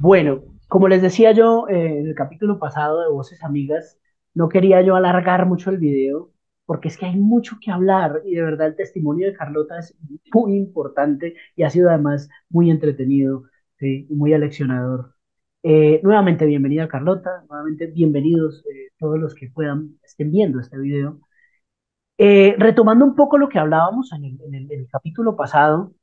Bueno, como les decía yo en el capítulo pasado de Voces Amigas, no quería yo alargar mucho el video porque es que hay mucho que hablar y de verdad el testimonio de Carlota es muy importante y ha sido además muy entretenido, ¿sí? Y muy aleccionador. Nuevamente, bienvenida Carlota, nuevamente bienvenidos todos los que puedan, estén viendo este video. Retomando un poco lo que hablábamos en el capítulo pasado,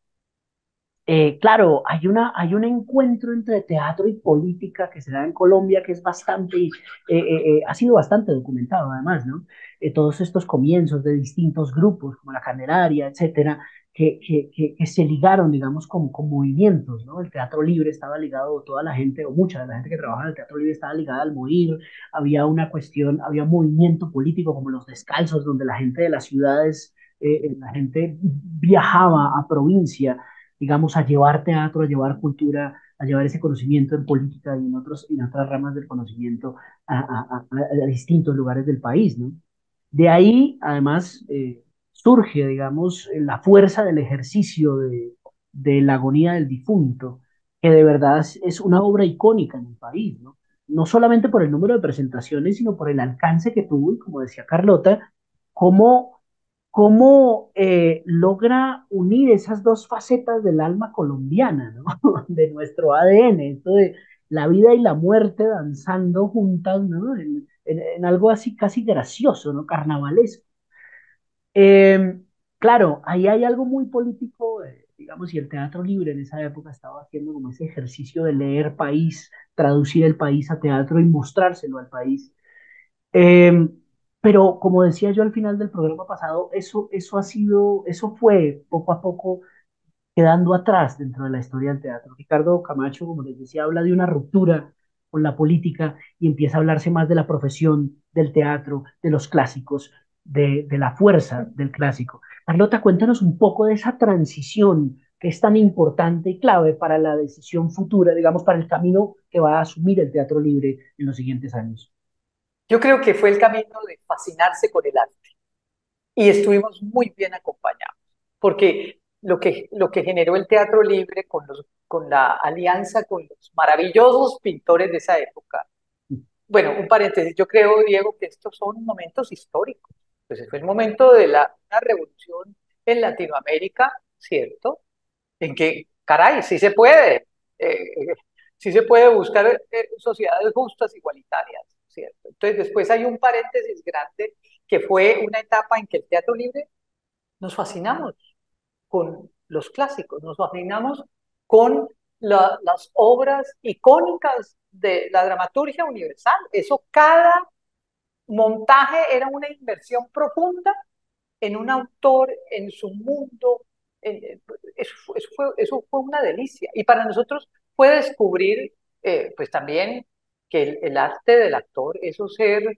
claro, hay un encuentro entre teatro y política que se da en Colombia que es ha sido bastante documentado además, ¿no? Todos estos comienzos de distintos grupos, como la Candelaria, etcétera, que se ligaron, digamos, con movimientos, ¿no? El teatro libre estaba ligado, toda la gente, o mucha de la gente que trabaja en el teatro libre estaba ligada al MOIR, había una cuestión, había un movimiento político como los descalzos, donde la gente de las ciudades, la gente viajaba a provincia digamos, a llevar teatro, a llevar cultura, a llevar ese conocimiento en política y en otras ramas del conocimiento a distintos lugares del país, ¿no? De ahí, además, surge, digamos, la fuerza del ejercicio de la agonía del difunto, que de verdad es una obra icónica en el país, ¿no? No solamente por el número de presentaciones, sino por el alcance que tuvo, y como decía Carlota, cómo logra unir esas dos facetas del alma colombiana, ¿no? De nuestro ADN, esto de la vida y la muerte danzando juntas, ¿no? En algo así casi gracioso, ¿no? Carnavalesco. Eh, claro, ahí hay algo muy político, digamos, y el teatro libre en esa época estaba haciendo como ese ejercicio de leer país, traducir el país a teatro y mostrárselo al país. Eh, pero como decía yo al final del programa pasado, eso fue poco a poco quedando atrás dentro de la historia del teatro. Ricardo Camacho, como les decía, habla de una ruptura con la política y empieza a hablarse más de la profesión, del teatro, de los clásicos, de la fuerza del clásico. Carlota, cuéntanos un poco de esa transición que es tan importante y clave para la decisión futura, digamos, para el camino que va a asumir el teatro libre en los siguientes años. Yo creo que fue el camino de fascinarse con el arte y estuvimos muy bien acompañados, porque lo que generó el teatro libre con la alianza con los maravillosos pintores de esa época. Bueno, un paréntesis, yo creo, Diego, que estos son momentos históricos. Pues fue el momento de una revolución en Latinoamérica, ¿cierto? En que, caray, sí se puede, sí se puede buscar sociedades justas, igualitarias, ¿cierto? Entonces, después hay un paréntesis grande que fue una etapa en que el teatro libre nos fascinamos con los clásicos, nos fascinamos con las obras icónicas de la dramaturgia universal. Eso, cada montaje era una inversión profunda en un autor, en su mundo. Eso fue una delicia. Y para nosotros fue descubrir, pues también, que el arte del actor, eso ser,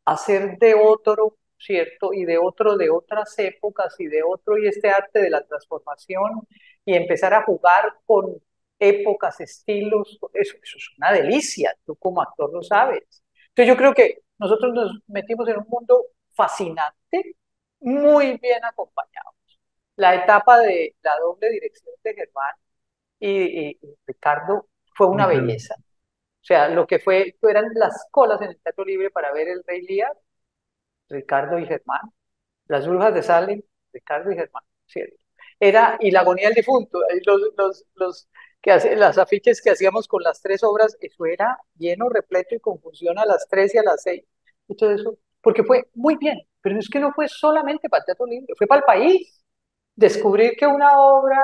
hacer de otro, ¿cierto? Y de otro de otras épocas y de otro, y este arte de la transformación y empezar a jugar con épocas, estilos, eso es una delicia, tú como actor lo sabes. Entonces yo creo que nosotros nos metimos en un mundo fascinante, muy bien acompañado. La etapa de la doble dirección de Germán y Ricardo fue una Ricardo. belleza. O sea, lo que eran las colas en el Teatro Libre para ver el Rey Lear, Ricardo y Germán. Las Brujas de Salem, Ricardo y Germán, ¿cierto? Y la agonía del difunto, las afiches que hacíamos con las tres obras, eso era lleno, repleto y confusión a las 3 y a las 6. Y todo eso, porque fue muy bien, pero es que no fue solamente para el Teatro Libre, fue para el país. Descubrir que una obra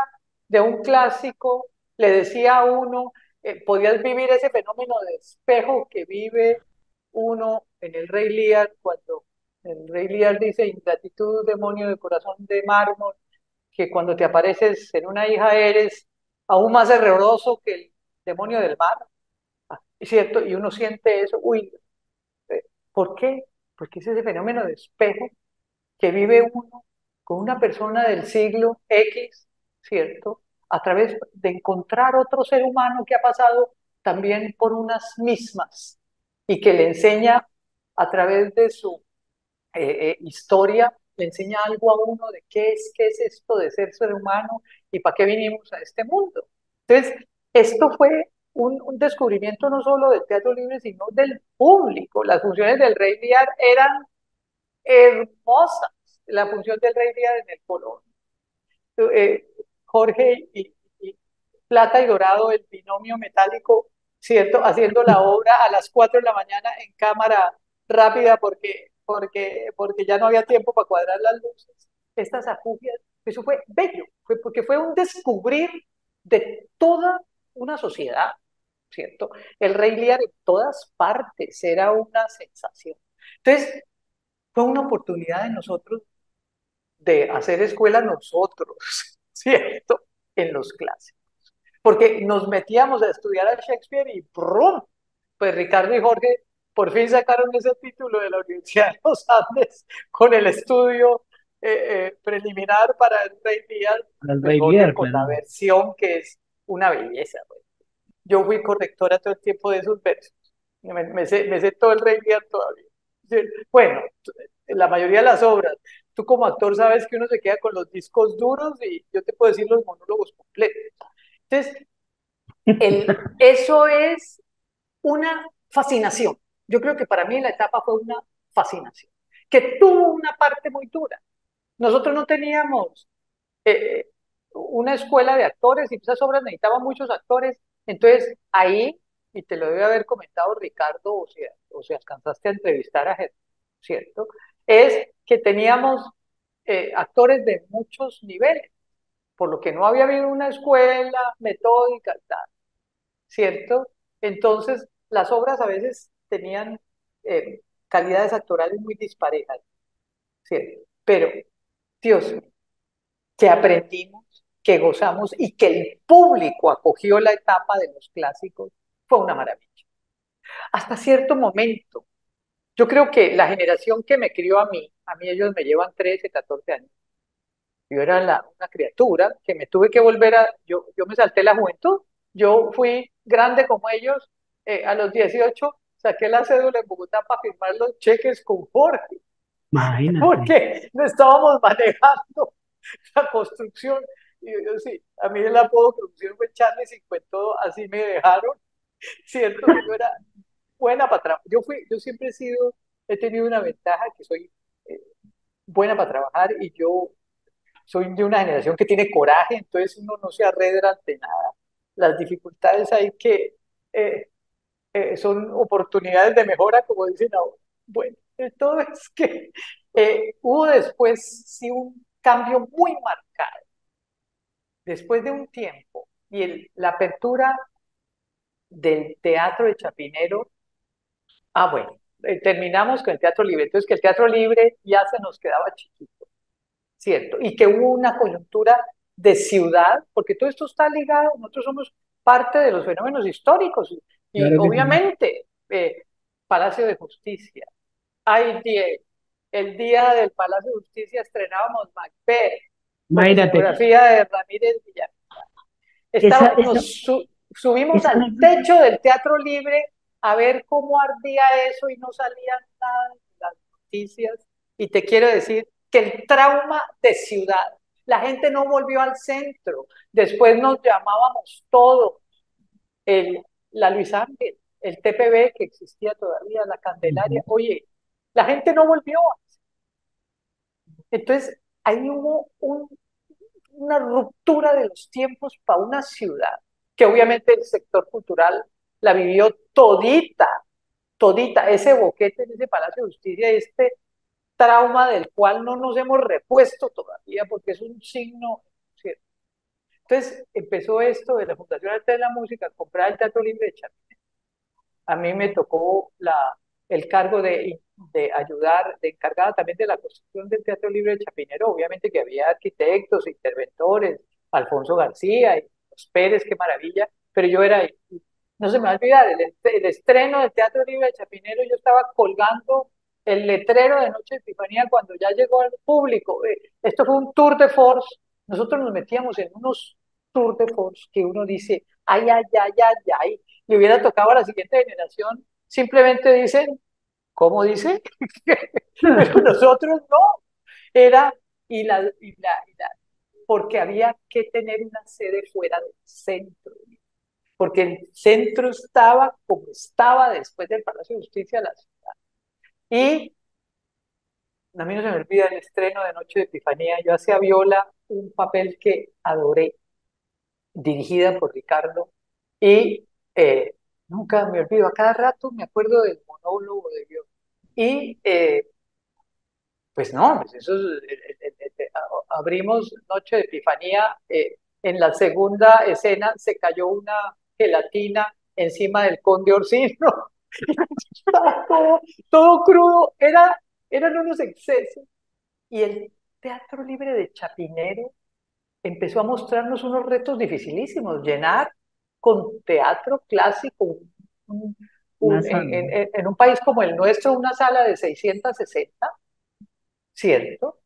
de un clásico le decía a uno, podías vivir ese fenómeno de espejo que vive uno en el Rey Lear, cuando el Rey Lear dice: ingratitud, demonio de corazón de mármol, que cuando te apareces en una hija eres aún más horroroso que el demonio del mar. Es cierto, y uno siente eso, uy, ¿por qué? Porque es ese fenómeno de espejo que vive uno con una persona del siglo X, ¿cierto? A través de encontrar otro ser humano que ha pasado también por unas mismas y que le enseña a través de su historia, le enseña algo a uno de qué es esto de ser humano y para qué vinimos a este mundo. Entonces, Esto fue un descubrimiento no solo del teatro libre, sino del público. Las funciones del Rey Lear eran hermosas. La función del Rey Lear en el Colón. Eh, Jorge y Plata y Dorado, el binomio metálico, ¿cierto? Haciendo la obra a las 4 de la mañana en cámara rápida porque ya no había tiempo para cuadrar las luces. Estas afugias, eso fue bello, porque fue un descubrir de toda una sociedad, ¿cierto? El Rey Lear en todas partes era una sensación. Entonces, fue una oportunidad de nosotros de hacer escuela nosotros, ¿cierto? En los clásicos. Porque nos metíamos a estudiar a Shakespeare y ¡brum! Pues Ricardo y Jorge por fin sacaron ese título de la Universidad de los Andes con el estudio preliminar para el Rey Lear, El pues Rey Jorge Lear, con claro. la versión que es una belleza. Pues. Yo fui correctora todo el tiempo de esos versos. Me sé todo el Rey Lear todavía. Bueno, la mayoría de las obras. Tú como actor sabes que uno se queda con los discos duros y yo te puedo decir los monólogos completos. Entonces, eso es una fascinación. Yo creo que para mí la etapa fue una fascinación, que tuvo una parte muy dura. Nosotros no teníamos eh, una escuela de actores y esas obras necesitaban muchos actores. Entonces ahí, y te lo debe haber comentado Ricardo, o si alcanzaste a entrevistar a gente, ¿cierto? Es que teníamos actores de muchos niveles, por lo que no había habido una escuela metódica, tal, ¿cierto? Entonces las obras a veces tenían calidades actorales muy disparejas, ¿cierto? Pero, Dios mío, que aprendimos, que gozamos y que el público acogió la etapa de los clásicos, fue una maravilla. Hasta cierto momento, yo creo que la generación que me crió a mí ellos me llevan 13, 14 años, yo era una criatura que me tuve que volver yo me salté la juventud, yo fui grande como ellos, a los 18 saqué la cédula en Bogotá para firmar los cheques con Jorge, Imagínate. porque no estábamos manejando la construcción. Y yo sí, a mí el apodo que pusieron fue Charlie Cincuentón, así me dejaron, cierto que yo era buena para trabajar. Yo siempre he tenido una ventaja que soy eh, buena para trabajar y yo soy de una generación que tiene coraje, entonces uno no se arredra ante nada. Las dificultades hay que, eh, son oportunidades de mejora, como dicen ahora. Bueno, todo es que hubo después sí un cambio muy marcado después de un tiempo y la apertura del teatro de Chapinero, bueno, terminamos con el teatro libre, entonces que el teatro libre ya se nos quedaba chiquito, ¿cierto? Y que hubo una coyuntura de ciudad, porque todo esto está ligado, nosotros somos parte de los fenómenos históricos y Claro que sí. obviamente Palacio de Justicia, hay 10, el día del Palacio de Justicia estrenábamos Macbeth con Imagínate, escenografía de Ramírez Villar. esa, esa, Subimos esa al anécdota, techo del Teatro Libre a ver cómo ardía eso y no salía nada en las noticias. Y te quiero decir que el trauma de ciudad, la gente no volvió al centro. Después nos llamábamos todos, el, la Luis Ángel, el TPB que existía todavía, la Candelaria. Oye, la gente no volvió. Entonces, ahí hubo una ruptura de los tiempos para una ciudad, que obviamente el sector cultural la vivió todita, todita, ese boquete en ese Palacio de Justicia, este trauma del cual no nos hemos repuesto todavía, porque es un signo, ¿cierto? Entonces empezó esto de la Fundación Arte de la Música, comprar el Teatro Libre de Chapinero. A mí me tocó el cargo de ayudar, de encargada también de la construcción del Teatro Libre de Chapinero. Obviamente que había arquitectos, interventores, Alfonso García y los Pérez, qué maravilla, pero yo era, no se me va a olvidar, el estreno del Teatro Libre de Chapinero, yo estaba colgando el letrero de Noche de Epifanía cuando ya llegó al público. Esto fue un tour de force. Nosotros nos metíamos en unos tour de force que uno dice, ay, ay, ay, ay, ay, le hubiera tocado a la siguiente generación, simplemente dicen, ¿cómo dice? Pero nosotros no. Era, porque había que tener una sede fuera del centro. porque el centro estaba como estaba después del Palacio de Justicia de la ciudad. Y a mí no se me olvida el estreno de Noche de Epifanía. Yo hacía Viola, un papel que adoré, dirigida por Ricardo, y nunca me olvido, a cada rato me acuerdo del monólogo de Viola. Y pues no, pues eso abrimos Noche de Epifanía, en la segunda escena se cayó una gelatina encima del Conde Orsino, estaba todo crudo, eran unos excesos. Y el Teatro Libre de Chapinero empezó a mostrarnos unos retos dificilísimos, llenar con teatro clásico un- Una sala. en un país como el nuestro una sala de 660, ¿cierto?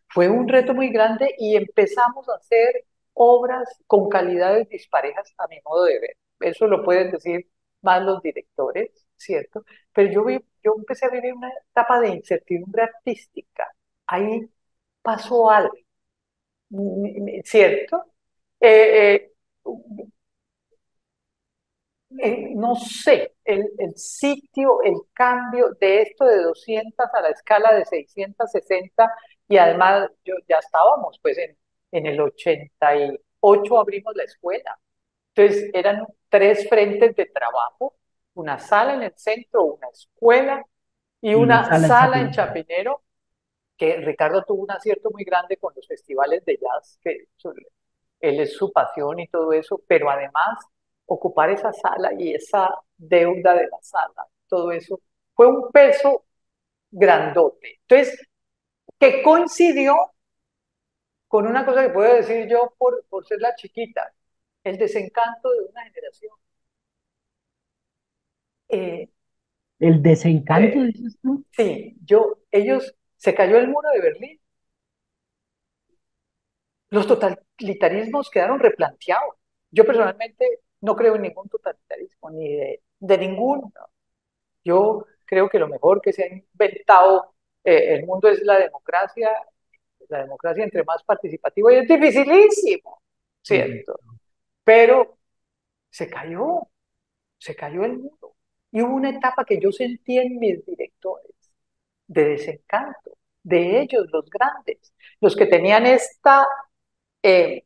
Fue un reto muy grande y empezamos a hacer obras con calidades disparejas a mi modo de ver. Eso lo pueden decir más los directores, ¿cierto? Pero yo empecé a vivir una etapa de incertidumbre artística. Ahí pasó algo, ¿cierto? Eh, eh, no sé, el sitio, el cambio de esto de 200 a la escala de 660 y además ya estábamos, pues en el 88 abrimos la escuela. Entonces eran tres frentes de trabajo, una sala en el centro, una escuela y Y una una sala en sala en Chapinero. Chapinero, que Ricardo tuvo un acierto muy grande con los festivales de jazz, que él es su pasión y todo eso, pero además ocupar esa sala y esa deuda de la sala, todo eso, fue un peso grandote. Entonces, que coincidió con una cosa que puedo decir yo por ser la chiquita, el desencanto de una generación. Eh, El desencanto, eh, dices tú. sí, se cayó el muro de Berlín, los totalitarismos quedaron replanteados. Yo personalmente no creo en ningún totalitarismo, ni de ninguno. Yo creo que lo mejor que se ha inventado el mundo es la democracia entre más participativa, y es dificilísimo, ¿cierto? Correcto. Pero se se cayó el muro. Y hubo una etapa que yo sentí en mis directores de desencanto, de ellos, los grandes, los que tenían esta eh,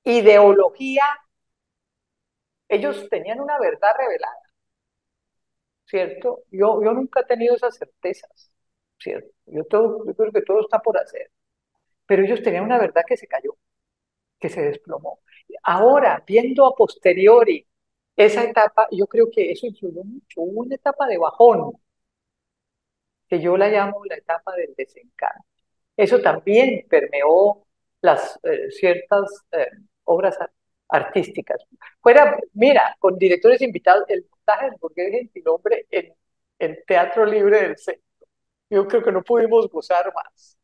ideología, ellos tenían una verdad revelada, ¿cierto? Yo nunca he tenido esas certezas, ¿cierto? Yo creo que todo está por hacer, pero ellos tenían una verdad que se cayó, que se desplomó. Ahora, viendo a posteriori esa etapa, yo creo que eso influyó mucho. Hubo una etapa de bajón, que yo la llamo la etapa del desencanto. Eso también permeó las ciertas obras artísticas. Mira, con directores invitados, el montaje del Burgués Gentilhombre en el Teatro Libre del Centro. Yo creo que no pudimos gozar más.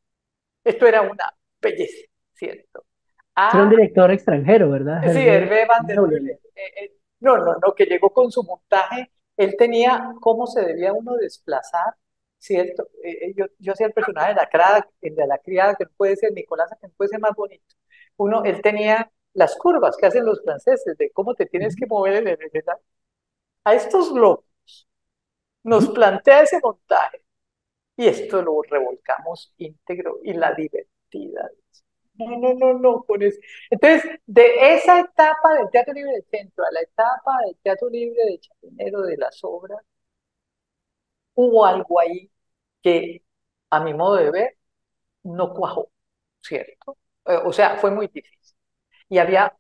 Esto era una belleza, ¿cierto? Era un Ah, director extranjero, ¿verdad? sí, Hervé Hervé Van der Meulen. Meulen. No, que llegó con su montaje. Él tenía cómo se debía uno desplazar, ¿cierto? Yo hacía el personaje de la criada, que no puede ser Nicolasa, que no puede ser más bonito. Él tenía las curvas que hacen los franceses, de cómo te tienes que mover a estos locos nos Ujú. plantea ese montaje y esto lo revolcamos íntegro y la divertida. No, con eso. Entonces, de esa etapa del Teatro Libre del Centro a la etapa del Teatro Libre de Chapinero, de las obras, hubo algo ahí que, a mi modo de ver, no cuajó, ¿cierto? O sea, fue muy difícil. Y había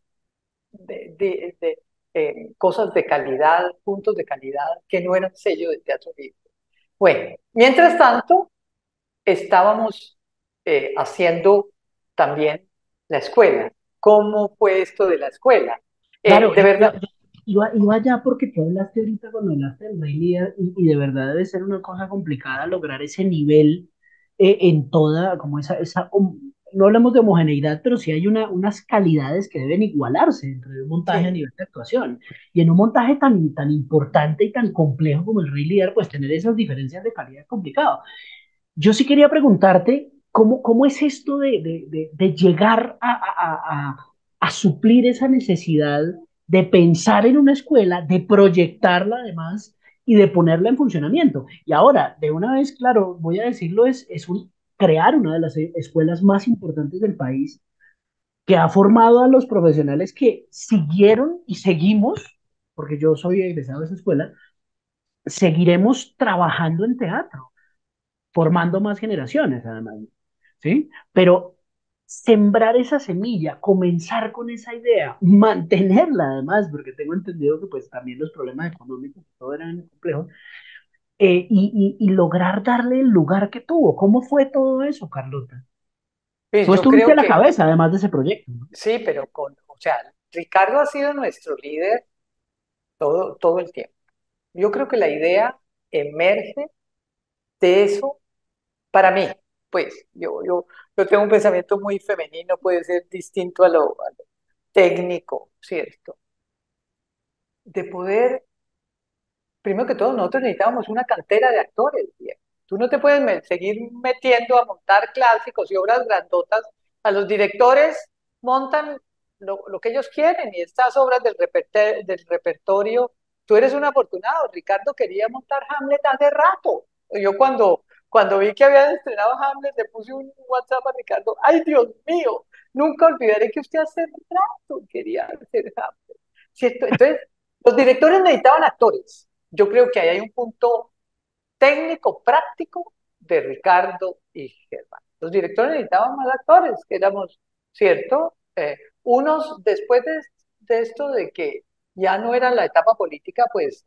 cosas de calidad, puntos de calidad, que no eran sello de Teatro Libre. Bueno, mientras tanto, estábamos haciendo también la escuela. ¿Cómo fue esto de la escuela? Claro, De verdad, iba allá porque tú hablaste ahorita cuando hablaste del Rey Lear y de verdad debe ser una cosa complicada lograr ese nivel en toda, como no hablamos de homogeneidad, pero sí hay unas calidades que deben igualarse dentro de un montaje a sí, nivel de actuación. Y en un montaje tan importante y tan complejo como el Rey Lear, pues tener esas diferencias de calidad es complicado. Yo sí quería preguntarte, ¿cómo es esto de llegar a suplir esa necesidad de pensar en una escuela, de proyectarla además y de ponerla en funcionamiento. Y ahora, de una vez, claro, voy a decirlo, crear una de las escuelas más importantes del país que ha formado a los profesionales que siguieron y seguimos, porque yo soy egresado de esa escuela, seguiremos trabajando en teatro, formando más generaciones, además, ¿sí? Pero sembrar esa semilla, comenzar con esa idea, mantenerla además, porque tengo entendido que pues también los problemas económicos y todo eran complejos, y lograr darle el lugar que tuvo. ¿Cómo fue todo eso, Carlota? Pues Tú yo estuviste creo a la que cabeza además de ese proyecto, ¿no? sí, pero o sea, Ricardo ha sido nuestro líder todo el tiempo. Yo creo que la idea emerge de eso para mí. Pues yo tengo un pensamiento muy femenino, puede ser distinto a lo técnico, ¿cierto? De poder, primero que todo, nosotros necesitábamos una cantera de actores, bien. Tú no te puedes seguir metiendo a montar clásicos y obras grandotas. A los directores montan lo que ellos quieren y estas obras del repertorio, tú eres un afortunado. Ricardo quería montar Hamlet hace rato. Yo cuando vi que habían estrenado Hamlet, le puse un WhatsApp a Ricardo. ¡Ay, Dios mío! Nunca olvidaré que usted hace rato quería hacer Hamlet. ¿Cierto? Entonces, los directores necesitaban actores. Yo creo que ahí hay un punto técnico, práctico de Ricardo y Germán. Los directores necesitaban más actores, que éramos, ¿cierto? Unos, después de esto de que ya no era la etapa política, pues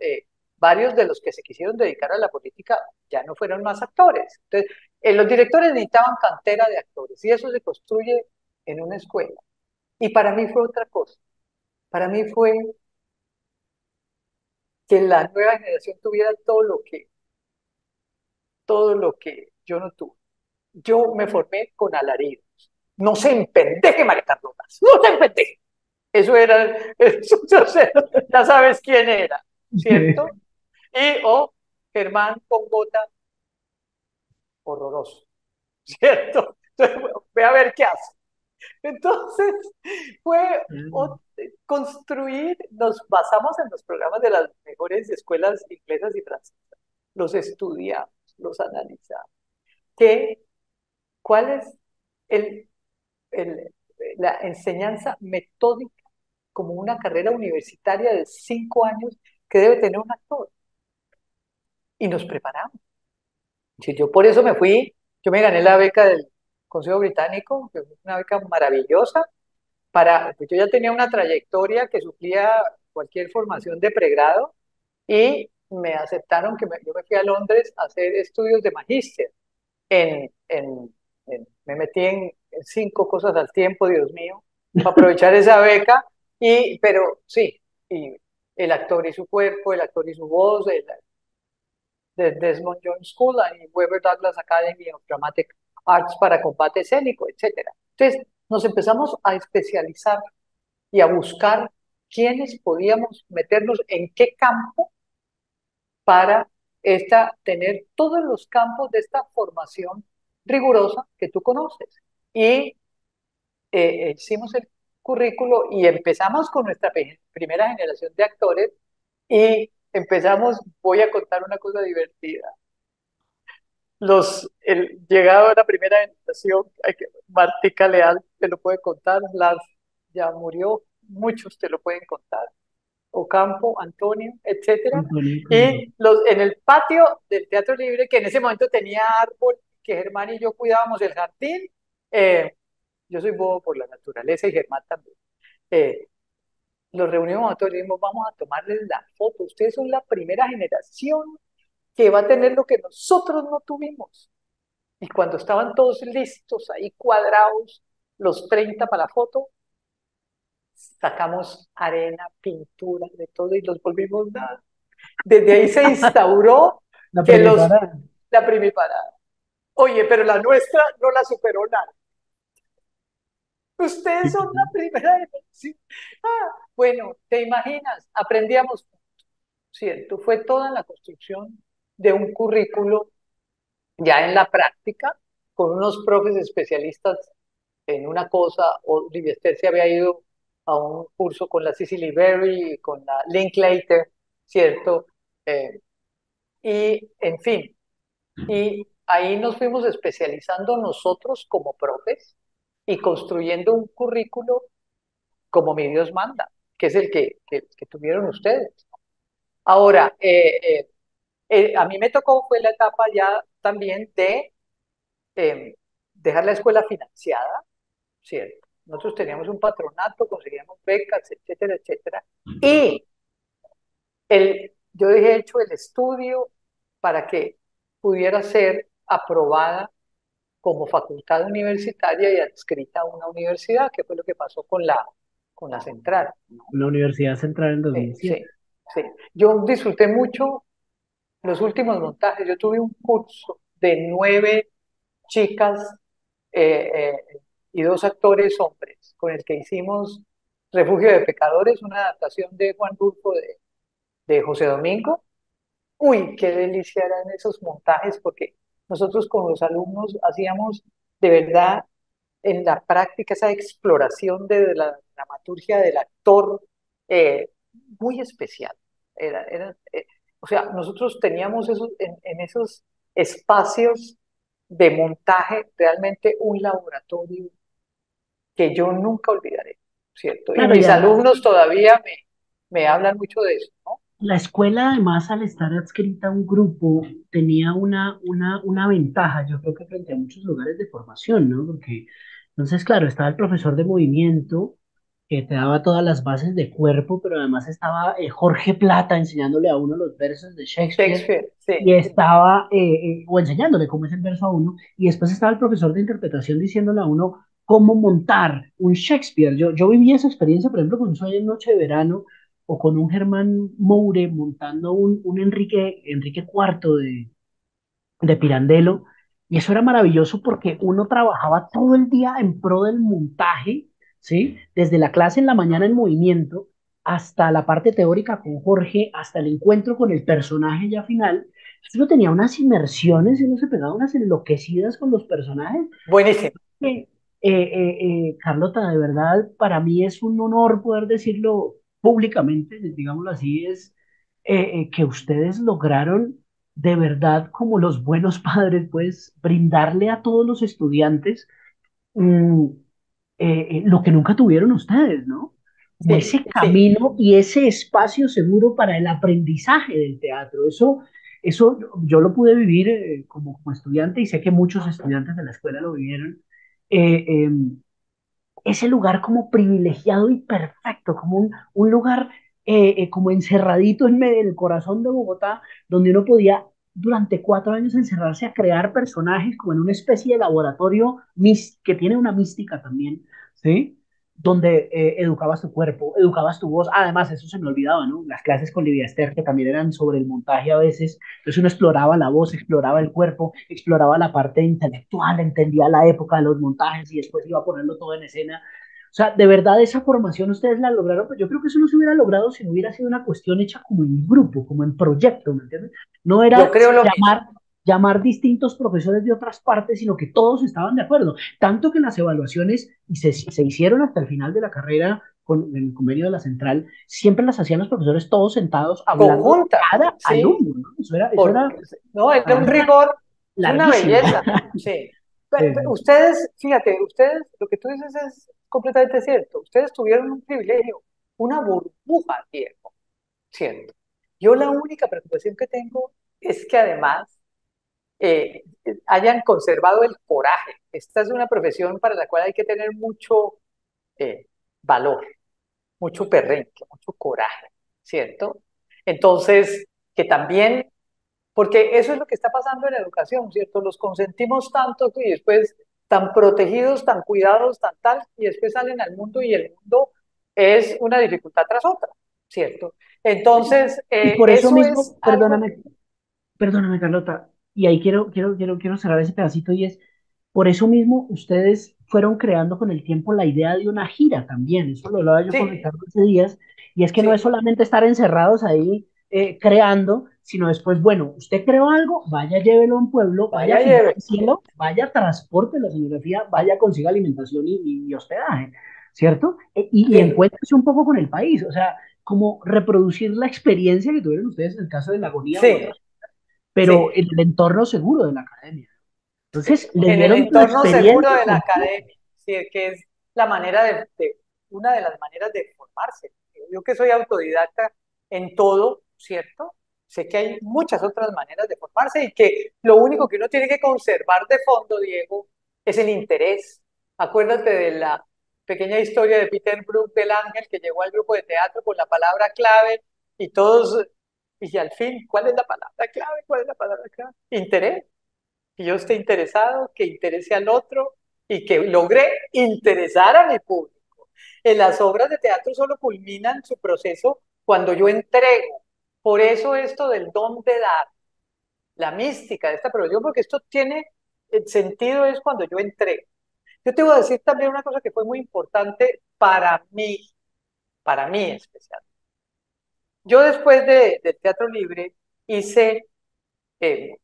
varios de los que se quisieron dedicar a la política ya no fueron más actores. Entonces, los directores necesitaban cantera de actores y eso se construye en una escuela. Y para mí fue otra cosa. Para mí fue que la nueva generación tuviera todo lo que yo no tuve. Yo me formé con alaridos. No se empendeje, María Carlota. No se empendeje. Eso, ya sabes quién era, ¿cierto? Y Germán Pongota, horroroso, ¿cierto? Entonces, bueno, ve a ver qué hace. Entonces, fue construir, nos basamos en los programas de las mejores escuelas inglesas y francesas. Los estudiamos, los analizamos. ¿Qué, ¿Cuál es el, el, la enseñanza metódica como una carrera universitaria de 5 años que debe tener un actor? Y nos preparamos. Sí, yo por eso me fui, yo me gané la beca del Consejo Británico, que fue una beca maravillosa, pues yo ya tenía una trayectoria que suplía cualquier formación de pregrado y me aceptaron yo me fui a Londres a hacer estudios de magíster. En, en, Me metí en 5 cosas al tiempo, Dios mío, para aprovechar esa beca, pero sí, y el actor y su cuerpo, el actor y su voz, de Desmond Jones School y Weber Douglas Academy of Dramatic Arts para combate escénico, etcétera. Entonces, nos empezamos a especializar y a buscar quiénes podíamos meternos en qué campo para tener todos los campos de esta formación rigurosa que tú conoces. Y hicimos el currículo y empezamos con nuestra primera generación de actores y voy a contar una cosa divertida. Llegado a la primera generación, Martica Leal te lo puede contar, Lars ya murió, muchos te lo pueden contar. Ocampo, Antonio, etcétera. Antonio, Y en el patio del Teatro Libre, que en ese momento tenía árbol, que Germán y yo cuidábamos el jardín, yo soy bobo por la naturaleza y Germán también. Los reunimos a todos y dijimos, vamos a tomarles la foto. Ustedes son la primera generación que va a tener lo que nosotros no tuvimos. Y cuando estaban todos listos, ahí cuadrados, los 30 para la foto, sacamos arena, pintura, de todo y los volvimos nada. Desde ahí se instauró la que primiparada. la primiparada. Oye, pero la nuestra no la superó nada. Ustedes son la primera generación. Bueno, te imaginas, aprendíamos, ¿cierto? Fue toda la construcción de un currículo ya en la práctica, con unos profes especialistas en una cosa, Olivia Esther se había ido a un curso con la Cicely Berry, con la Linklater, ¿cierto? Eh, y, en fin, y ahí nos fuimos especializando nosotros como profes y construyendo un currículo como mi Dios manda, que es el que tuvieron ustedes. Ahora, a mí me tocó, fue la etapa ya también de eh, dejar la escuela financiada, ¿cierto? Nosotros teníamos un patronato, conseguíamos becas, etcétera, etcétera. Y yo dejé hecho el estudio para que pudiera ser aprobada como facultad universitaria y adscrita a una universidad, que fue lo que pasó con la central, ¿no? La Universidad Central en Sí, 2007. sí, sí. Yo disfruté mucho los últimos montajes. Yo tuve un curso de 9 chicas eh, y 2 actores hombres con el que hicimos Refugio de Pecadores, una adaptación de Juan Rulfo de José Domingo. Uy, qué delicia eran esos montajes, porque nosotros con los alumnos hacíamos de verdad en la práctica esa exploración de la dramaturgia del actor eh, muy especial. Era, o sea, nosotros teníamos en esos espacios de montaje realmente un laboratorio que yo nunca olvidaré, ¿cierto? Y Claro, mis alumnos todavía me hablan mucho de eso, ¿no? la escuela, además, al estar adscrita a un grupo, tenía una ventaja, yo creo que frente a muchos lugares de formación, ¿no? Porque, entonces, claro, estaba el profesor de movimiento que te daba todas las bases de cuerpo, pero además estaba Jorge Plata enseñándole a uno los versos de Shakespeare Shakespeare, sí, y estaba, o enseñándole cómo es el verso a uno, y después estaba el profesor de interpretación diciéndole a uno cómo montar un Shakespeare. Yo viví esa experiencia, por ejemplo, con Sueño en Noche de Verano, o con un Germán Moure montando un Enrique IV de Pirandello, y eso era maravilloso porque uno trabajaba todo el día en pro del montaje, ¿sí? Desde la clase en la mañana en movimiento hasta la parte teórica con Jorge, hasta el encuentro con el personaje ya final. Entonces uno tenía unas inmersiones y uno se pegaba unas enloquecidas con los personajes. buenísimo. Carlota, de verdad, para mí es un honor poder decirlo públicamente, digámoslo así, es que ustedes lograron de verdad, como los buenos padres, pues brindarle a todos los estudiantes mm, lo que nunca tuvieron ustedes, ¿no? Como Sí, ese sí, camino y ese espacio seguro para el aprendizaje del teatro. Eso yo lo pude vivir como estudiante y sé que muchos estudiantes de la escuela lo vivieron. Eh, eh, ese lugar como privilegiado y perfecto, como un lugar como encerradito en medio del corazón de Bogotá, donde uno podía durante 4 años encerrarse a crear personajes como en una especie de laboratorio que tiene una mística también, ¿sí? Donde educabas tu cuerpo, educabas tu voz. Además, eso se me olvidaba, ¿no? Las clases con Livia Esther, que también eran sobre el montaje a veces. Entonces uno exploraba la voz, exploraba el cuerpo, exploraba la parte intelectual, entendía la época de los montajes y después iba a ponerlo todo en escena. O sea, de verdad esa formación ustedes la lograron, pero yo creo que eso no se hubiera logrado si no hubiera sido una cuestión hecha como en grupo, como en proyecto, ¿me entiendes? No yo era creo lo mismo. llamar distintos profesores de otras partes, sino que todos estaban de acuerdo. Tanto que las evaluaciones se hicieron hasta el final de la carrera con el convenio de la central, siempre las hacían los profesores todos sentados hablando de Conjunta, cada sí, alumno, ¿no? Eso era, porque no, era un además era rigor, es una larguísimo. belleza, sí. Sí, Ustedes, fíjate, ustedes, lo que tú dices es completamente cierto. Ustedes tuvieron un privilegio, una burbuja, Diego, ¿cierto? Yo la única preocupación que tengo es que además hayan conservado el coraje. Esta es una profesión para la cual hay que tener mucho valor, mucho perrenque, mucho coraje, ¿cierto? Entonces, que también, porque eso es lo que está pasando en la educación, ¿cierto? Los consentimos tanto y después tan protegidos, tan cuidados, tan tal, y después salen al mundo y el mundo es una dificultad tras otra, ¿cierto? Entonces, y por eso eso mismo, es algo, perdóname, Carlota, y ahí quiero cerrar ese pedacito y es, por eso mismo ustedes fueron creando con el tiempo la idea de una gira también, eso lo hablaba yo con sí, Ricardo hace días, y es que no es sí, solamente estar encerrados ahí creando, sino después, bueno, usted creó algo, vaya, llévelo a un pueblo, vaya, vaya lleve. financielo, vaya, transporte la escenografía, vaya, consiga alimentación y hospedaje. ¿cierto? Y Sí, encuéntrese un poco con el país, o sea, como reproducir la experiencia que tuvieron ustedes en el caso de la agonía u otros, sí, pero sí. en el entorno seguro de la academia. Entonces, le En el dieron la entorno seguro experiencia de la completa. academia, sí, que es la manera una de las maneras de formarse. Yo que soy autodidacta en todo, ¿cierto? Sé que hay muchas otras maneras de formarse y que lo único que uno tiene que conservar de fondo, Diego, es el interés. Acuérdate de la pequeña historia de Peter Brook del ángel que llegó al grupo de teatro con la palabra clave y todos, y al fin, ¿cuál es la palabra clave? ¿Cuál es la palabra clave? Interés, que yo esté interesado, que interese al otro y que logre interesar a mi público. En las obras de teatro solo culminan su proceso cuando yo entrego. Por eso esto del don de dar, la mística de esta profesión, porque esto tiene el sentido es cuando yo entrego. Yo te voy a decir también una cosa que fue muy importante para mí especial. Yo después del Teatro Libre hice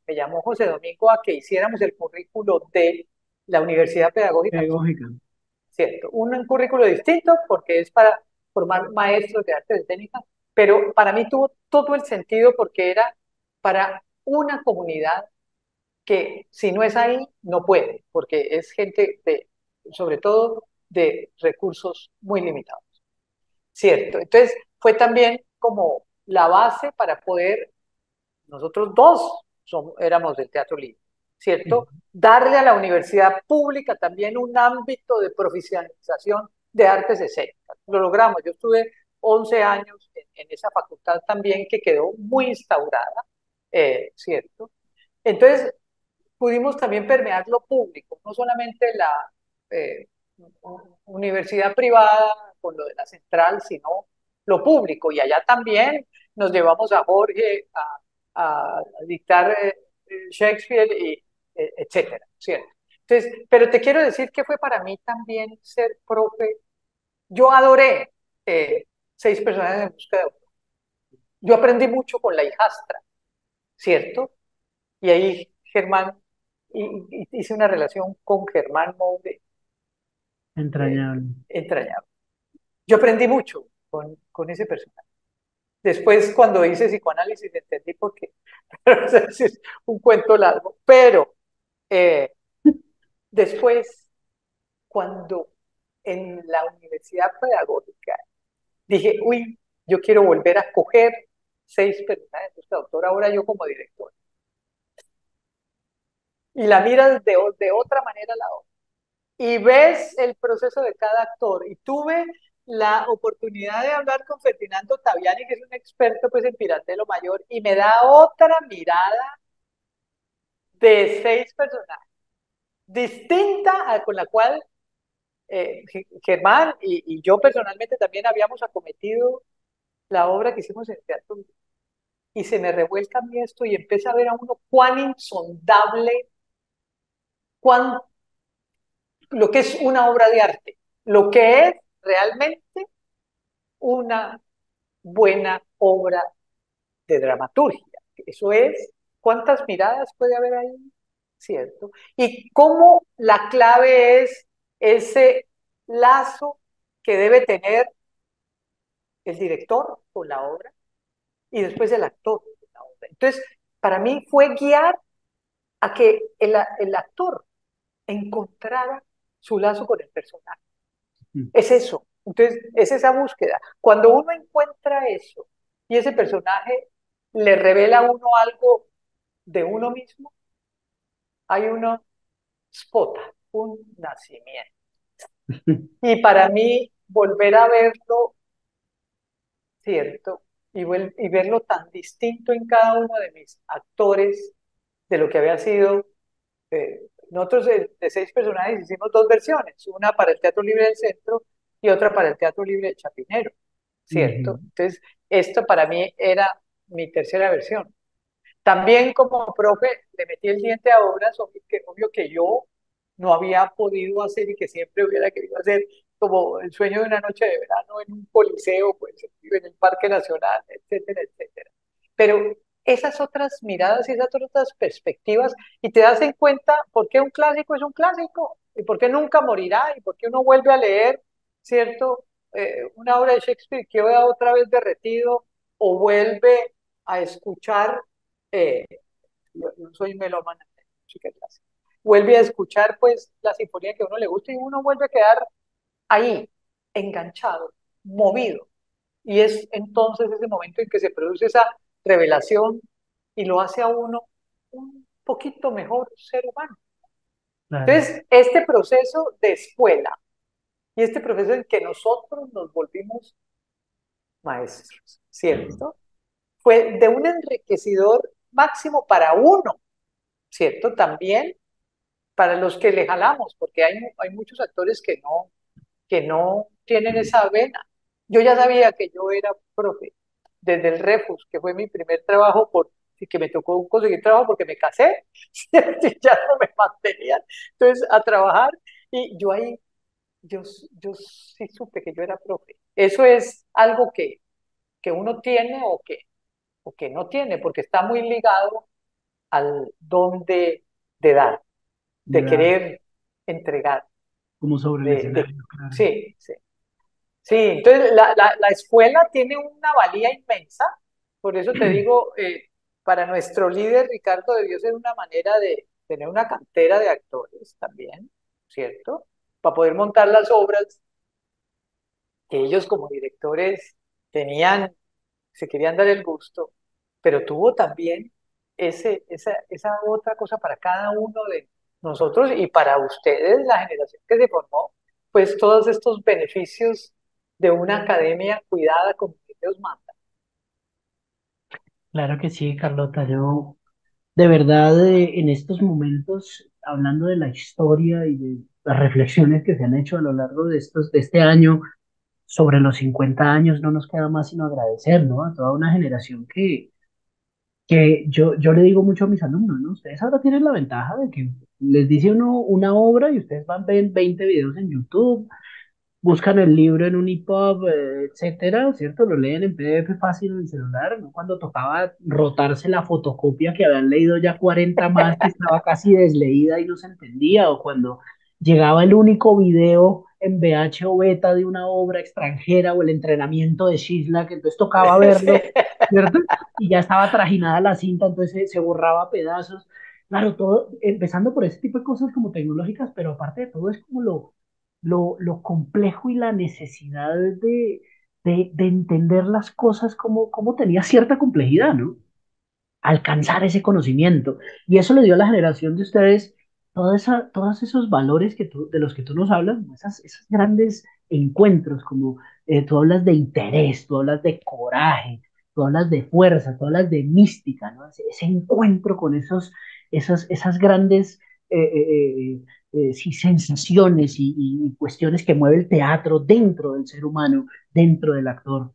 me llamó José Domingo a que hiciéramos el currículo de la Universidad Pedagógica Nacional, Pedagógica. ¿cierto? Un currículo distinto porque es para formar maestros de artes escénicas, pero para mí tuvo todo el sentido porque era para una comunidad que si no es ahí, no puede, porque es gente sobre todo de recursos muy limitados, ¿cierto? Entonces fue también como la base para poder nosotros dos éramos del Teatro Libre, ¿cierto? Darle a la universidad pública también un ámbito de profesionalización de artes escénicas. Lo logramos. Yo estuve 11 años en esa facultad también que quedó muy instaurada, ¿cierto? Entonces, pudimos también permear lo público, no solamente la eh, universidad privada con lo de la central, sino lo público. Y allá también nos llevamos a Jorge a dictar Shakespeare, etcétera, ¿cierto? Entonces, pero te quiero decir que fue para mí también ser profe. Yo adoré seis personas en busca de autor. Yo aprendí mucho con la hijastra, ¿cierto? Y ahí Germán, hice una relación con Germán Moure Entrañable. entrañable. Yo aprendí mucho con ese personaje. Después, cuando hice psicoanálisis, entendí por qué. Pero es un cuento largo. Pero eh, después, cuando en la universidad pedagógica dije, uy, yo quiero volver a coger seis personajes de autor, ahora yo como director. Y la miras de otra manera la obra y ves el proceso de cada actor. Y tuve la oportunidad de hablar con Ferdinando Taviani, que es un experto pues, en Pirandello Mayor, y me da otra mirada de seis personajes, distinta con la cual Germán y yo personalmente también habíamos acometido la obra que hicimos en el teatro. Y se me revuelca a mí esto y empieza a ver a uno cuán insondable, cuán lo que es una obra de arte, lo que es realmente una buena obra de dramaturgia. Eso es, ¿cuántas miradas puede haber ahí? ¿Cierto? Y cómo la clave es ese lazo que debe tener el director con la obra y después el actor con la obra. Entonces, para mí fue guiar a que el actor encontrara su lazo con el personaje. Es eso. Entonces, es esa búsqueda. Cuando uno encuentra eso y ese personaje le revela a uno algo de uno mismo, hay uno spota, un nacimiento. Y para mí, volver a verlo, ¿cierto? Y verlo tan distinto en cada uno de mis actores de lo que había sido. Nosotros de seis personajes hicimos dos versiones, una para el Teatro Libre del Centro y otra para el Teatro Libre de Chapinero, ¿cierto? Entonces, esto para mí era mi tercera versión. También como profe le metí el diente a obras, obvio que yo no había podido hacer y que siempre hubiera querido hacer, como El sueño de una noche de verano en un coliseo, pues en el Parque Nacional, etcétera, etcétera. Pero esas otras miradas y esas otras perspectivas, y te das en cuenta por qué un clásico es un clásico, y por qué nunca morirá, y por qué uno vuelve a leer. ¿cierto? Una obra de Shakespeare queda otra vez derretido o vuelve a escuchar, eh, yo soy melómana, música clásica, vuelve a escuchar pues la sinfonía que a uno le gusta y uno vuelve a quedar ahí, enganchado, movido. Y es entonces ese momento en que se produce esa revelación y lo hace a uno un poquito mejor ser humano. Claro, Entonces, este proceso de escuela y este proceso en que nosotros nos volvimos maestros, ¿cierto? Fue de un enriquecedor máximo para uno, ¿cierto? También para los que le jalamos, porque hay muchos actores que no tienen esa vena. Yo ya sabía que yo era profe desde el Refus, que fue mi primer trabajo, que me tocó conseguir trabajo porque me casé, y ya no me mantenían. Entonces, a trabajar, y yo ahí, yo sí supe que yo era profe. Eso es algo que uno tiene o que no tiene, porque está muy ligado al don de dar, de de dar, querer entregar, como sobre el de escenario, claro. sí, sí. Sí, entonces la escuela tiene una valía inmensa, por eso te digo, para nuestro líder Ricardo debió ser una manera de tener una cantera de actores también, ¿cierto? Para poder montar las obras que ellos como directores tenían, se querían dar el gusto, pero tuvo también esa otra cosa para cada uno de nosotros y para ustedes, la generación que se formó, pues todos estos beneficios de una academia cuidada como Dios manda. Claro que sí, Carlota. Yo, de verdad, en estos momentos, hablando de la historia y de las reflexiones que se han hecho a lo largo de este año sobre los 50 años, no nos queda más sino agradecer, ¿no? A toda una generación que yo le digo mucho a mis alumnos, ¿no? Ustedes ahora tienen la ventaja de que les dice uno una obra y ustedes van, ven 20 videos en YouTube, buscan el libro en un EPUB, etcétera, ¿cierto? Lo leen en PDF fácil en el celular, ¿no? Cuando tocaba rotarse la fotocopia que habían leído ya 40 más, que estaba casi desleída y no se entendía, o cuando llegaba el único video en VH o beta de una obra extranjera o el entrenamiento de Shishla, que entonces tocaba verlo, Sí. ¿cierto? Y ya estaba trajinada la cinta, entonces se borraba a pedazos. Claro, todo, empezando por ese tipo de cosas como tecnológicas, pero aparte de todo es como lo complejo y la necesidad de entender las cosas como tenía cierta complejidad, ¿no? Alcanzar ese conocimiento. Y eso le dio a la generación de ustedes todos esos valores de los que tú nos hablas, ¿no? Esos grandes encuentros, como tú hablas de interés, tú hablas de coraje, tú hablas de fuerza, tú hablas de mística, ¿no? Ese encuentro con esas grandes sí, sensaciones y cuestiones que mueve el teatro dentro del ser humano, dentro del actor.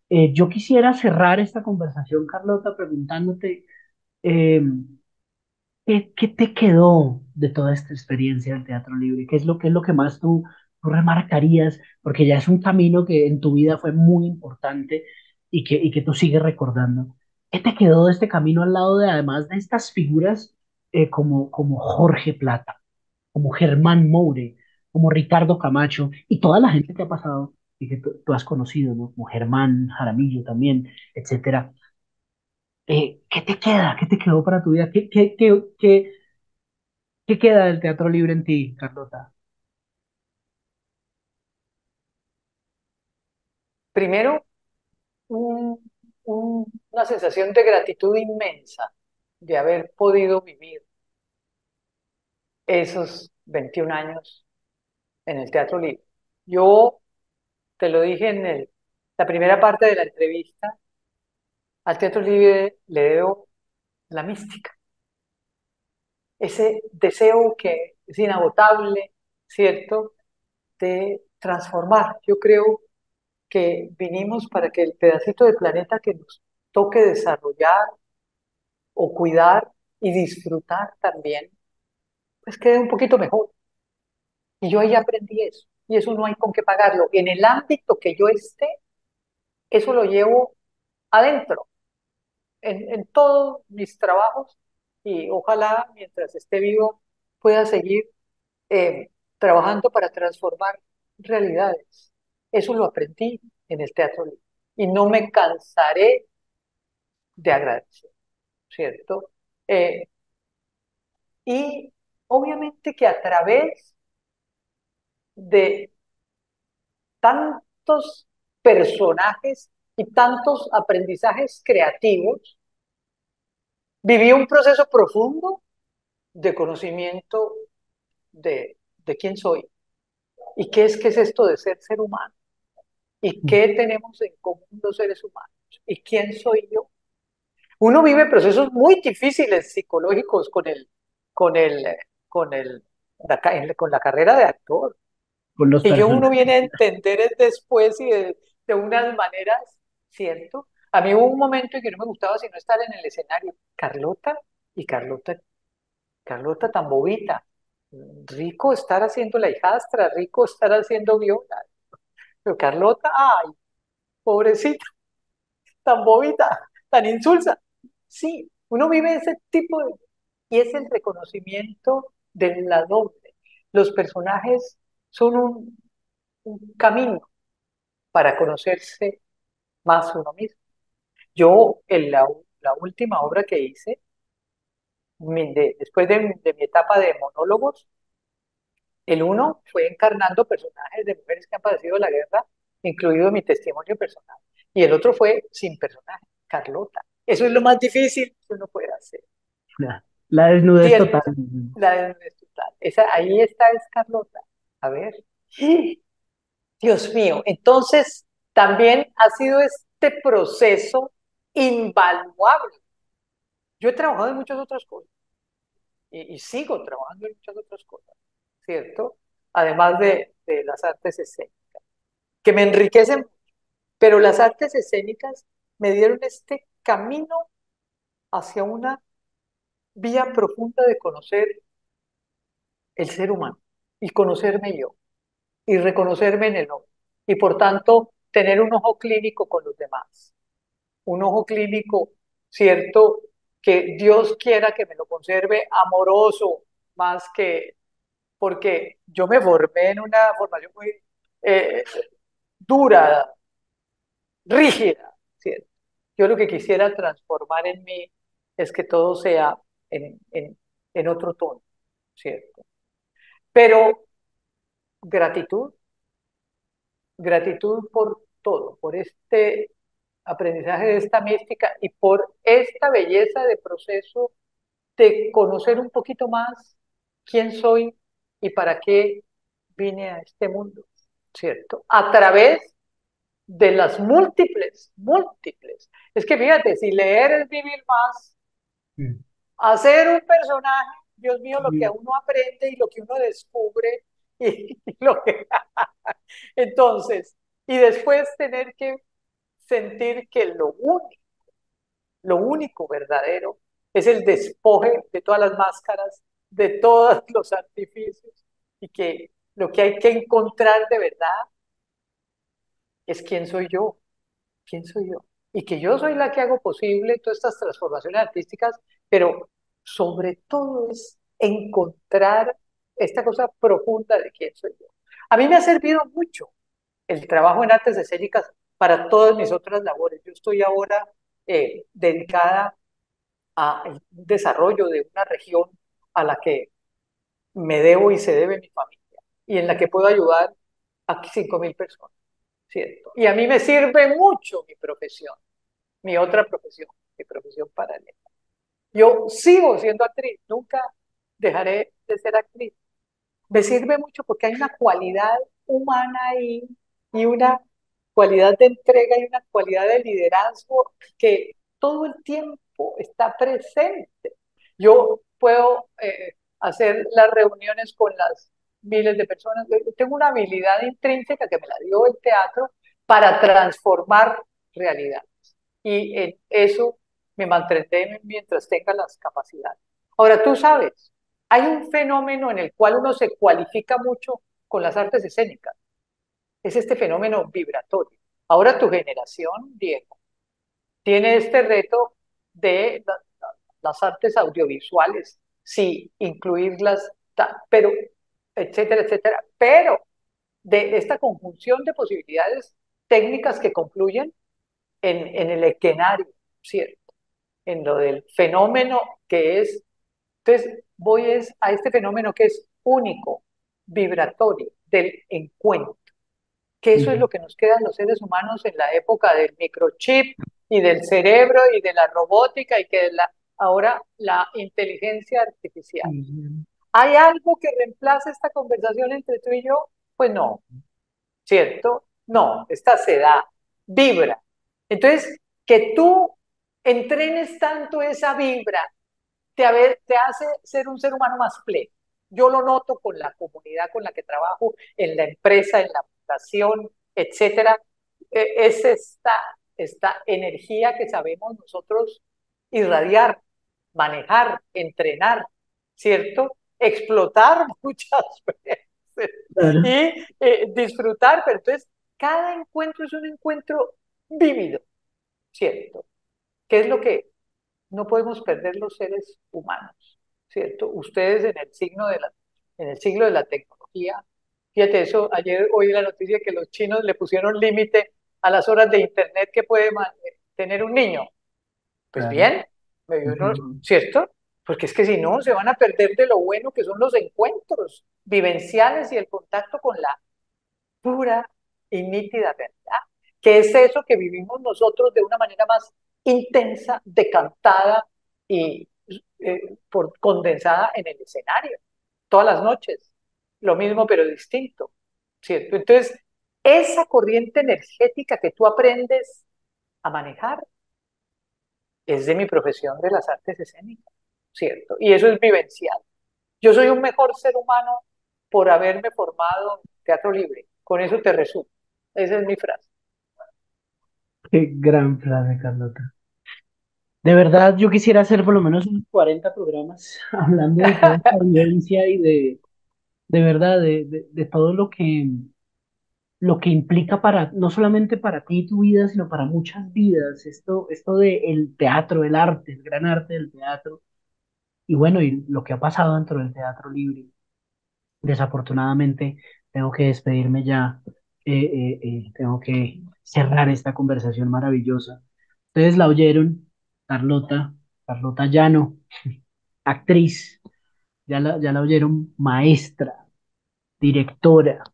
Yo quisiera cerrar esta conversación, Carlota, preguntándote, eh, ¿qué te quedó de toda esta experiencia del teatro libre? ¿Qué es lo que más tú remarcarías? Porque ya es un camino que en tu vida fue muy importante y que tú sigues recordando. ¿Qué te quedó de este camino al lado de, además de estas figuras como Jorge Plata, como Germán Moure, como Ricardo Camacho y toda la gente que ha pasado y que tú has conocido, ¿no? Como Germán Jaramillo también, etcétera? ¿Qué te queda? ¿Qué te quedó para tu vida? ¿Qué queda del teatro libre en ti, Carlota? Primero, una sensación de gratitud inmensa de haber podido vivir esos 21 años en el Teatro Libre. Yo te lo dije en la primera parte de la entrevista, al Teatro Libre le debo la mística, ese deseo que es inagotable, ¿cierto?, de transformar. Yo creo que vinimos para que el pedacito de planeta que nos toque desarrollar o cuidar y disfrutar también, pues quede un poquito mejor. Y yo ahí aprendí eso. Y eso no hay con qué pagarlo. En el ámbito que yo esté, eso lo llevo adentro, en todos mis trabajos. Y ojalá, mientras esté vivo, pueda seguir trabajando para transformar. realidades. Eso lo aprendí en el teatro libre y no me cansaré de agradecer, ¿cierto? Eh, y obviamente que a través de tantos personajes y tantos aprendizajes creativos, viví un proceso profundo de conocimiento de quién soy y qué es esto de ser humano y qué tenemos en común los seres humanos y quién soy yo. Uno vive procesos muy difíciles psicológicos con el, con el, con la carrera de actor. con los Que yo uno personajes. viene a entender es después y de unas maneras, ¿cierto? A mí hubo un momento en que no me gustaba sino estar en el escenario. Carlota y Carlota tan bobita. Rico estar haciendo la hijastra, rico estar haciendo Viola. Pero Carlota, ay, pobrecita, tan bobita, tan insulsa. Sí, uno vive ese tipo de... Y es el reconocimiento de la doble. Los personajes son un camino para conocerse más uno mismo. Yo, en la última obra que hice, después de mi etapa de monólogos, el uno fue encarnando personajes de mujeres que han padecido la guerra, incluido mi testimonio personal. Y el otro fue sin personaje, Carlota. Eso es lo más difícil que uno puede hacer. La desnudez total. ¿Cierto? La de total. Esa, ahí está, es Carlota. A ver. Dios mío. Entonces, también ha sido este proceso invaluable. Yo he trabajado en muchas otras cosas y sigo trabajando en muchas otras cosas, ¿cierto? Además de las artes escénicas, que me enriquecen, pero las artes escénicas me dieron este camino hacia una vía profunda de conocer el ser humano y conocerme yo y reconocerme en el otro y por tanto tener un ojo clínico con los demás, un ojo clínico, ¿cierto? Que Dios quiera que me lo conserve amoroso más que porque yo me formé en una formación muy eh, dura, rígida, ¿cierto? Yo lo que quisiera transformar en mí es que todo sea en, en, en otro tono, ¿cierto? Pero gratitud, gratitud por todo, por este aprendizaje de esta mística y por esta belleza de proceso de conocer un poquito más quién soy y para qué vine a este mundo, ¿cierto? A través de las múltiples. Es que fíjate, si leer es vivir más, Mm. hacer un personaje, Dios mío, lo que Y uno aprende y lo que uno descubre y lo que... Entonces, y después tener que sentir que lo único verdadero es el despoje de todas las máscaras, de todos los artificios y que lo que hay que encontrar de verdad es quién soy yo. Y que yo soy la que hago posible todas estas transformaciones artísticas, pero sobre todo es encontrar esta cosa profunda de quién soy yo. A mí me ha servido mucho el trabajo en artes escénicas para todas mis otras labores. Yo estoy ahora dedicada al desarrollo de una región a la que me debo y se debe mi familia y en la que puedo ayudar a 5.000 personas, ¿cierto? Y a mí me sirve mucho mi profesión, mi otra profesión, mi profesión paralela. Yo sigo siendo actriz, nunca dejaré de ser actriz. Me sirve mucho porque hay una cualidad humana ahí y una cualidad de entrega y una cualidad de liderazgo que todo el tiempo está presente. Yo puedo hacer las reuniones con las miles de personas. Yo tengo una habilidad intrínseca que me la dio el teatro para transformar realidades. Y en eso me mantendré mientras tenga las capacidades. Ahora, tú sabes, hay un fenómeno en el cual uno se cualifica mucho con las artes escénicas. Es este fenómeno vibratorio. Ahora tu generación, Diego, tiene este reto de las artes audiovisuales, sí, incluirlas, pero, etcétera, etcétera. Pero de esta conjunción de posibilidades técnicas que concluyen en el escenario, ¿cierto? En lo del fenómeno que es. Entonces, voy es a este fenómeno que es único, vibratorio, del encuentro, que eso es Ujú. lo que nos queda a los seres humanos en la época del microchip y del cerebro y de la robótica y que ahora la inteligencia artificial. Sí, ¿Hay algo que reemplace esta conversación entre tú y yo? Pues no, ¿cierto? No, esta se da, vibra. Entonces, que tú entrenes tanto esa vibra te hace ser un ser humano más pleno. Yo lo noto con la comunidad con la que trabajo, en la empresa, en la fundación, etcétera. Es esta energía que sabemos nosotros irradiar, manejar, entrenar, ¿cierto? Explotar muchas veces claro, y disfrutar, pero entonces cada encuentro es un encuentro vívido, ¿cierto? ¿Qué es lo que no podemos perder los seres humanos, ¿cierto? Ustedes en el siglo de la tecnología, fíjate eso, ayer oí la noticia que los chinos le pusieron límite a las horas de internet que puede tener un niño. Pues claro. bien, Ujú. ¿cierto? Porque es que si no, se van a perder de lo bueno que son los encuentros vivenciales y el contacto con la pura y nítida verdad, que es eso que vivimos nosotros de una manera más intensa, decantada y condensada en el escenario, todas las noches, lo mismo pero distinto, ¿cierto? Entonces, esa corriente energética que tú aprendes a manejar es de mi profesión de las artes escénicas, ¿cierto? Y eso es vivencial. Yo soy un mejor ser humano por haberme formado en teatro libre. Con eso te resumo. Esa es mi frase. Qué gran frase, Carlota. De verdad, yo quisiera hacer por lo menos unos 40 programas hablando de toda esta vivencia y de verdad, de todo lo que implica para, no solamente para ti y tu vida, sino para muchas vidas. Esto de el teatro, el arte, el gran arte del teatro. Y bueno, y lo que ha pasado dentro del teatro libre. Desafortunadamente, tengo que despedirme ya. Tengo que cerrar esta conversación maravillosa. Ustedes la oyeron, Carlota, Carlota Llano, actriz, ya la oyeron, maestra, directora.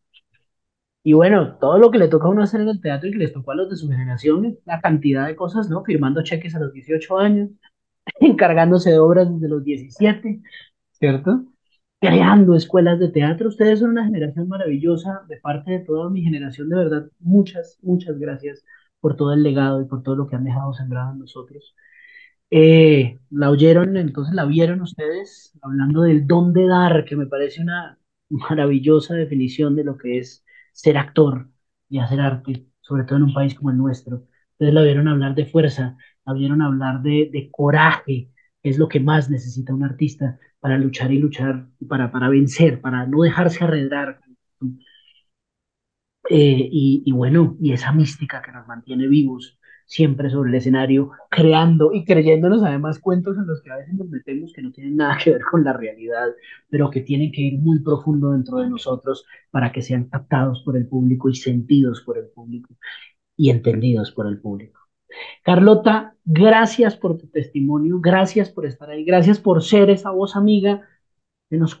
Y bueno, todo lo que le toca a uno hacer en el teatro y que les tocó a los de su generación, la cantidad de cosas, ¿no? Firmando cheques a los 18 años, encargándose de obras desde los 17, ¿cierto? Creando escuelas de teatro. Ustedes son una generación maravillosa, de parte de toda mi generación, de verdad, muchas, muchas gracias por todo el legado y por todo lo que han dejado sembrado en nosotros. La oyeron, entonces la vieron ustedes, hablando del don de dar, que me parece una maravillosa definición de lo que es ser actor y hacer arte, sobre todo en un país como el nuestro. Ustedes la vieron hablar de fuerza, la vieron hablar de coraje, que es lo que más necesita un artista para luchar y luchar, para vencer, para no dejarse arredrar. Y bueno, y esa mística que nos mantiene vivos siempre sobre el escenario, creando y creyéndonos además cuentos en los que a veces nos metemos que no tienen nada que ver con la realidad, pero que tienen que ir muy profundo dentro de nosotros para que sean captados por el público y sentidos por el público y entendidos por el público. Carlota, gracias por tu testimonio, gracias por estar ahí, gracias por ser esa voz amiga que nos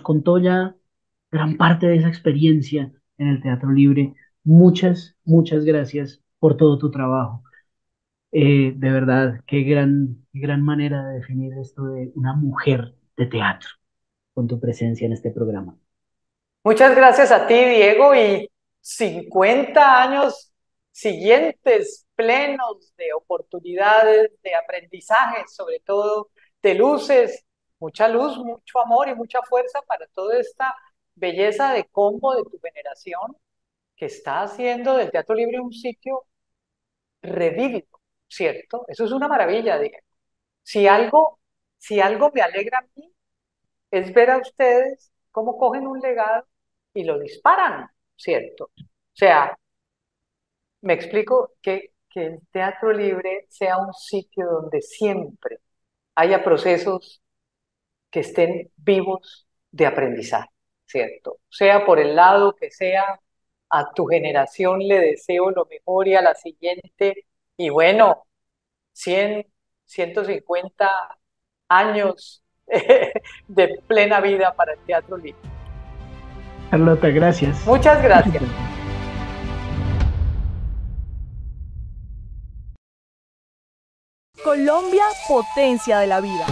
contó ya gran parte de esa experiencia en el Teatro Libre. Muchas, muchas gracias por todo tu trabajo. De verdad, qué gran manera de definir esto de una mujer de teatro con tu presencia en este programa. Muchas gracias a ti, Diego, y 50 años siguientes plenos de oportunidades, de aprendizaje, sobre todo de luces, mucha luz, mucho amor y mucha fuerza para toda esta belleza de combo de tu generación que está haciendo del Teatro Libre un sitio revívido, ¿cierto? Eso es una maravilla, Diego. Si algo, si algo me alegra a mí es ver a ustedes cómo cogen un legado y lo disparan, ¿cierto? O sea, me explico que el teatro libre sea un sitio donde siempre haya procesos que estén vivos de aprendizaje, ¿cierto? Sea por el lado que sea, a tu generación le deseo lo mejor y a la siguiente. Y bueno, 100, 150 años de plena vida para el Teatro Libre. Carlota, gracias. Muchas Muchas gracias. gracias. Colombia, potencia de la vida.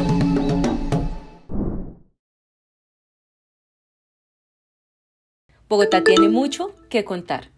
Bogotá tiene mucho que contar.